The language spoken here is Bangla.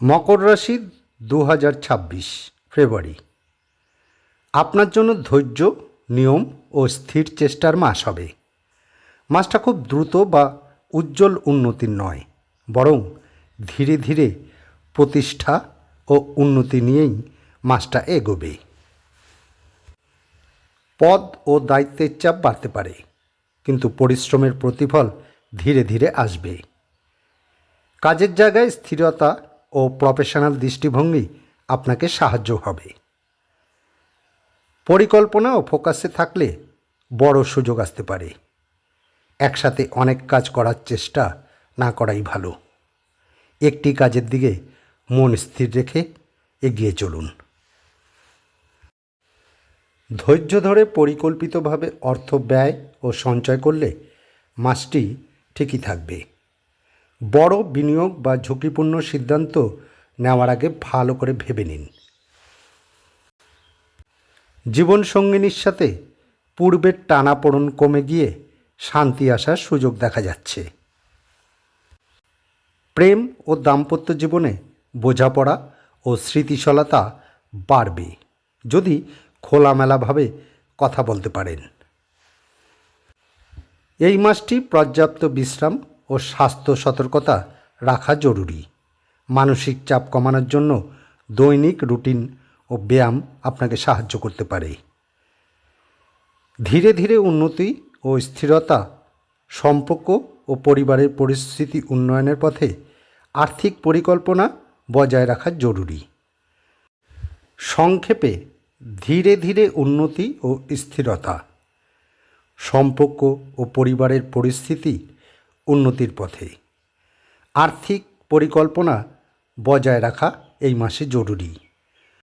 মকর রাশি 2026 ফেব্রুয়ারি আপনার জন্য ধৈর্য, নিয়ম ও স্থির চেষ্টার মাস হবে। মাসটা খুব দ্রুত বা উজ্জ্বল উন্নতির নয়, বরং ধীরে ধীরে প্রতিষ্ঠা ও উন্নতি নিয়েই মাসটা এগোবে। পদ ও দায়িত্বের চাপ বাড়তে পারে, কিন্তু পরিশ্রমের প্রতিফল ধীরে ধীরে আসবে। কাজের জায়গায় স্থিরতা ও প্রফেশনাল দৃষ্টিভঙ্গি আপনাকে সাহায্য হবে। পরিকল্পনা ও ফোকাসে থাকলে বড় সুযোগ আসতে পারে। একসাথে অনেক কাজ করার চেষ্টা না করাই ভালো। একটি কাজের দিকে মন স্থির রেখে এগিয়ে চলুন। ধৈর্য ধরে পরিকল্পিতভাবে অর্থ ব্যয় ও সঞ্চয় করলে মাসটি ঠিকই থাকবে। বড় বিনিয়োগ বা ঝুঁকিপূর্ণ সিদ্ধান্ত নেওয়ার আগে ভালো করে ভেবে নিন। জীবনসঙ্গিনীর সাথে পূর্বের টানাপোড়েন কমে গিয়ে শান্তি আসার সুযোগ দেখা যাচ্ছে। প্রেম ও দাম্পত্য জীবনে বোঝাপড়া ও স্মৃতিশীলতা বাড়বে যদি খোলামেলাভাবে কথা বলতে পারেন। এই মাসটি পর্যাপ্ত বিশ্রাম ও স্বাস্থ্য সতর্কতা রাখা জরুরি। মানসিক চাপ কমানোর জন্য দৈনিক রুটিন ও ব্যায়াম আপনাকে সাহায্য করতে পারে। ধীরে ধীরে উন্নতি ও স্থিরতা সম্পর্ক ও পরিবারের পরিস্থিতি উন্নয়নের পথে আর্থিক পরিকল্পনা বজায় রাখা জরুরি। সংক্ষেপে, ধীরে ধীরে উন্নতি ও স্থিরতা সম্পর্ক ও পরিবারের পরিস্থিতি উন্নতির পথে আর্থিক পরিকল্পনা বজায় রাখা এই মাসে জরুরি।